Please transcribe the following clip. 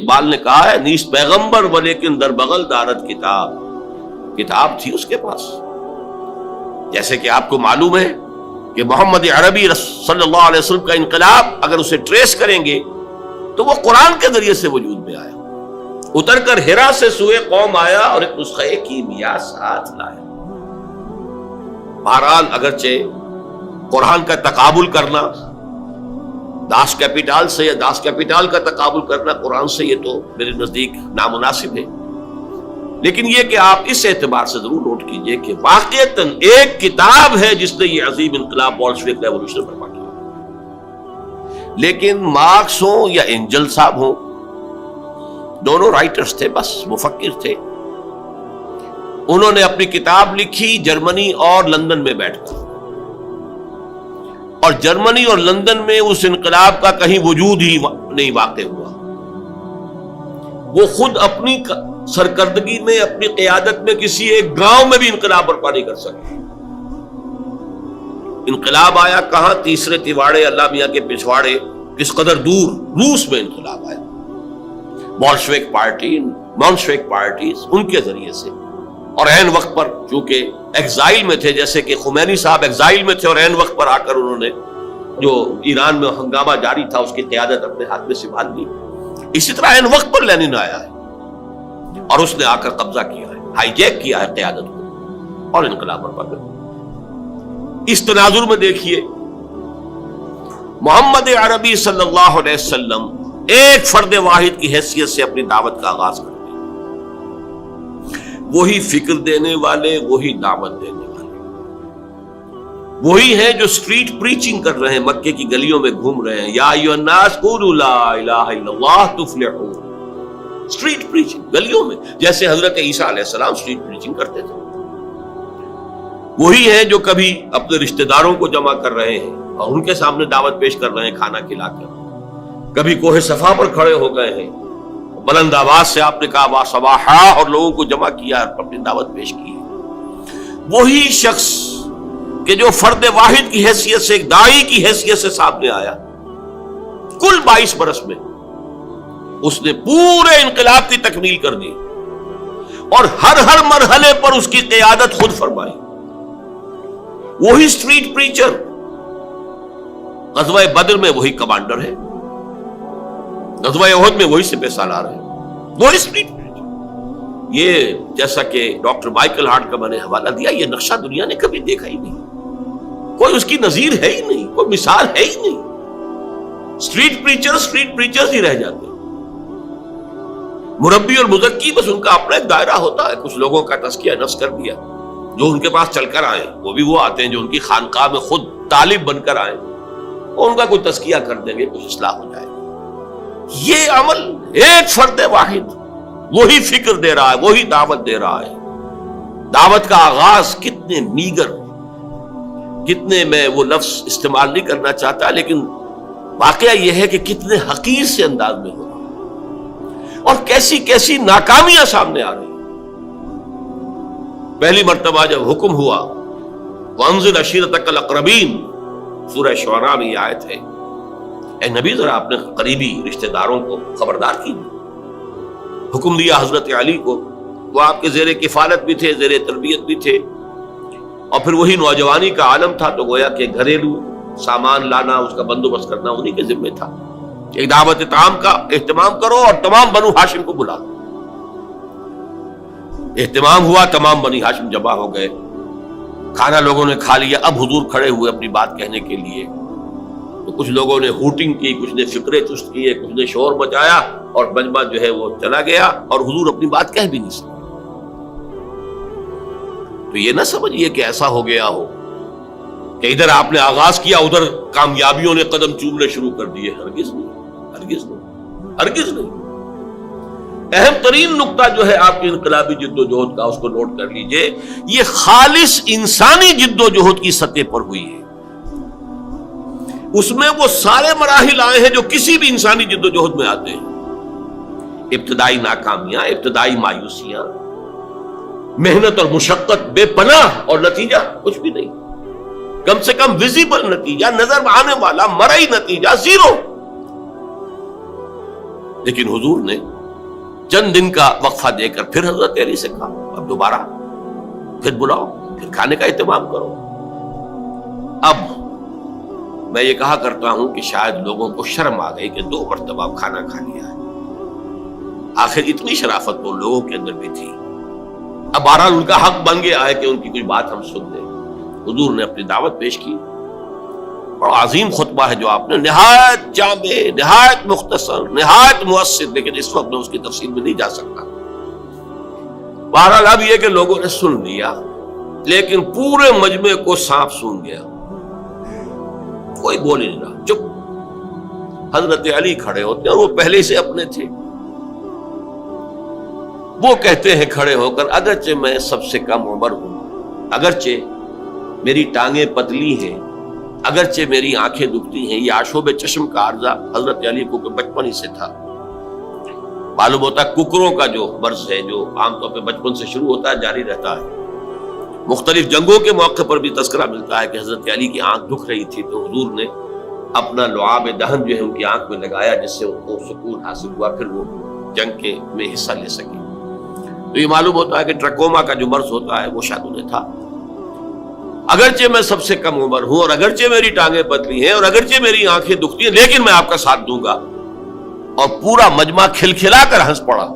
اقبال نے کہا ہے نیست پیغمبر ولیکن در بغل دارت کتاب، کتاب تھی اس کے پاس۔ جیسے کہ آپ کو معلوم ہے کہ محمد عربی صلی اللہ علیہ وسلم کا انقلاب اگر اسے ٹریس کریں گے تو وہ قرآن کے ذریعے سے وجود میں آیا، اتر کر ہرا سے سوئے قوم آیا اور ایک نسخہ کیمیا ساتھ لایا۔ بہرحال اگرچہ قرآن کا تقابل کرنا داس کیپیٹال سے یا داس کیپیٹال کا تقابل کرنا قرآن سے، یہ تو میرے نزدیک نامناسب ہے، لیکن یہ کہ آپ اس اعتبار سے ضرور نوٹ کیجئے کہ واقعتاً ایک کتاب ہے جس نے یہ عظیم انقلاب بولشوک ریولوشن برپا کیا۔ لیکن مارکس ہوں یا اینجل صاحب ہوں، دونوں رائٹرز تھے، بس مفکر تھے۔ انہوں نے اپنی کتاب لکھی جرمنی اور لندن میں بیٹھ کر، اور جرمنی اور لندن میں اس انقلاب کا کہیں وجود ہی نہیں واقع ہوا۔ وہ خود اپنی سرکردگی میں، اپنی قیادت میں کسی ایک گاؤں میں بھی انقلاب برپا نہیں کر سکے۔ انقلاب آیا کہاں؟ تیسرے تیواڑے اللہ میاں کے پچھواڑے کس قدر دور، روس میں انقلاب آیا، بولشوک پارٹی، مونشوک پارٹیز ان کے ذریعے سے، اور عین وقت پر چونکہ ایگزائل میں تھے، جیسے کہ خمینی صاحب ایگزائل میں تھے اور عین وقت پر آ کر انہوں نے جو ایران میں ہنگامہ جاری تھا اس کی قیادت اپنے ہاتھ میں سنبھال لی، اسی طرح عین وقت پر لینن آیا ہے اور اس نے آ کر قبضہ کیا ہے، ہائی جیک کیا ہے قیادت کو اور انقلاب برپا کر۔ اس تناظر میں دیکھیے محمد عربی صلی اللہ علیہ وسلم ایک فرد واحد کی حیثیت سے اپنی دعوت کا آغاز کرتے ہیں، وہی فکر دینے والے، وہی دعوت دینے والے، وہی ہیں جو اسٹریٹ پریچنگ کر رہے ہیں، مکے کی گلیوں میں گھوم رہے ہیں، یا ایھا الناس قولوا لا الہ الا اللہ تفلحون، اسٹریٹ پریچنگ گلیوں میں، جیسے حضرت عیسیٰ علیہ السلام اسٹریٹ پریچنگ کرتے تھے۔ وہی ہیں جو کبھی اپنے رشتہ داروں کو جمع کر رہے ہیں اور ان کے سامنے دعوت پیش کر رہے ہیں کھانا کھلا کر، کبھی کوہ صفا پر کھڑے ہو گئے ہیں، بلند آواز سے آپ نے کہا وا صباحا اور لوگوں کو جمع کیا اور اپنی دعوت پیش کی۔ وہی شخص کہ جو فرد واحد کی حیثیت سے، ایک داعی کی حیثیت سے سامنے آیا، کل 22 برس میں اس نے پورے انقلاب کی تکمیل کر دی اور ہر مرحلے پر اس کی قیادت خود فرمائی۔ وہی اسٹریٹ پریچر، غزوہ بدر میں وہی کمانڈر ہے، غزوہ احد میں وہی سپہ سالار ہے، وہی اسٹریٹ پریچر۔ یہ جیسا کہ ڈاکٹر مائیکل ہارٹ کا میں نے حوالہ دیا، یہ نقشہ دنیا نے کبھی دیکھا ہی نہیں، کوئی اس کی نظیر ہے ہی نہیں، کوئی مثال ہے ہی نہیں۔ اسٹریٹ پریچرز ہی رہ جاتے ہیں، مربی اور مزکی بس ان کا اپنا ایک دائرہ ہوتا ہے، کچھ لوگوں کا تزکیہ نفس کر دیا، جو ان کے پاس چل کر آئے، وہ بھی وہ آتے ہیں جو ان کی خانقاہ میں خود طالب بن کر آئے، اور ان کا کوئی تزکیہ کر دیں گے، کچھ اصلاح ہو جائے۔ یہ عمل ایک فرد واحد وہی فکر دے رہا ہے، وہی دعوت دے رہا ہے۔ دعوت کا آغاز کتنے میگر، کتنے، میں وہ لفظ استعمال نہیں کرنا چاہتا، لیکن واقعہ یہ ہے کہ کتنے حقیر سے انداز میں ہو رہا اور کیسی کیسی ناکامیاں سامنے آ رہی۔ پہلی مرتبہ جب حکم ہوا وانذر عشیرتک الاقربین، سورہ شعراء میں یہ آیت ہے، اے نبی ذرا اپنے قریبی رشتہ داروں کو خبردار کیجیے۔ حکم دیا حضرت علی کو، وہ آپ کے زیر کفالت بھی تھے، زیر تربیت بھی تھے، اور پھر وہی نوجوانی کا عالم تھا، تو گویا کہ گھریلو سامان لانا، اس کا بندوبست کرنا انہی کے ذمہ تھا۔ ایک دعوت طعام کا اہتمام کرو اور تمام بنو ہاشم کو بلا۔ اہتمام ہوا، تمام بنی ہاشم جمع ہو گئے، کھانا لوگوں نے کھا لیا۔ اب حضور کھڑے ہوئے اپنی بات کہنے کے لیے، تو کچھ لوگوں نے ہوٹنگ کی، کچھ نے فکرے چست کیے، کچھ نے شور مچایا، اور مجمع جو ہے وہ چلا گیا اور حضور اپنی بات کہہ بھی نہیں سکے۔ تو یہ نہ سمجھیے کہ ایسا ہو گیا ہو کہ ادھر آپ نے آغاز کیا، ادھر کامیابیوں نے قدم چومنے شروع کر دیے۔ ہرگز نہیں، ہرگز نہیں، ہرگز نہیں۔ اہم ترین نقطہ جو ہے آپ کی انقلابی جد و جہد کا، اس کو نوٹ کر لیجئے، یہ خالص انسانی جد و جہد کی سطح پر ہوئی ہے۔ اس میں وہ سارے مراحل آئے ہیں جو کسی بھی انسانی جد و جہد میں آتے ہیں، ابتدائی ناکامیاں، ابتدائی مایوسیاں، محنت اور مشقت بے پناہ، اور نتیجہ کچھ بھی نہیں، کم سے کم ویزیبل نتیجہ، نظر آنے والا مرئی نتیجہ زیرو۔ لیکن حضور نے چند دن کا وقفہ دے کر پھر حضرت علی سے کہا اب دوبارہ پھر بلاؤ، پھر کھانے کا اہتمام کرو۔ اب میں یہ کہا کرتا ہوں کہ شاید لوگوں کو شرم آ گئی کہ 2 مرتبہ کھانا کھا لیا ہے، آخر اتنی شرافت تو لوگوں کے اندر بھی تھی۔ اب بہرحال ان کا حق بن گیا ہے کہ ان کی کچھ بات ہم سن لیں۔ حضور نے اپنی دعوت پیش کی، بڑا عظیم خطبہ ہے جو آپ نے، نہایت جامع، نہایت مختصر، نہایت مؤثر، لیکن اس وقت میں اس کی تفصیل میں نہیں جا سکتا۔ بہرحال اب یہ کہ لوگوں نے سن لیا، لیکن پورے مجمع کو سانپ سونگھ گیا، کوئی بول ہی نہیں رہا، چپ۔ حضرت علی کھڑے ہوتے ہیں اور وہ پہلے سے اپنے تھے، وہ کہتے ہیں کھڑے ہو کر اگرچہ میں سب سے کم عمر ہوں، اگرچہ میری ٹانگیں پتلی ہیں، اگرچہ میری آنکھیں دکھتی ہیں، یہ آشوب چشم کا عارضہ حضرت علی کو بچپن ہی سے تھا۔ معلوم ہوتا ہے ککروں کا جو مرض ہے جو عام طور پہ بچپن سے شروع ہوتا ہے جاری رہتا ہے۔ مختلف جنگوں کے موقع پر بھی تذکرہ ملتا ہے کہ حضرت علی کی آنکھ دکھ رہی تھی تو حضور نے اپنا لعاب دہن جو ہے ان کی آنکھ میں لگایا، جس سے ان کو سکون حاصل ہوا، پھر وہ جنگ کے میں حصہ لے سکے۔ تو یہ معلوم ہوتا ہے کہ ٹرکوما کا جو مرض ہوتا ہے وہ شاید انہیں تھا۔ اگرچہ میں سب سے کم عمر ہوں، اور اگرچہ میری ٹانگیں پتلی ہیں، اور اگرچہ میری آنکھیں دکھتی ہیں، لیکن میں آپ کا ساتھ دوں گا۔ اور پورا مجمع کھلکھلا کر ہنس پڑا۔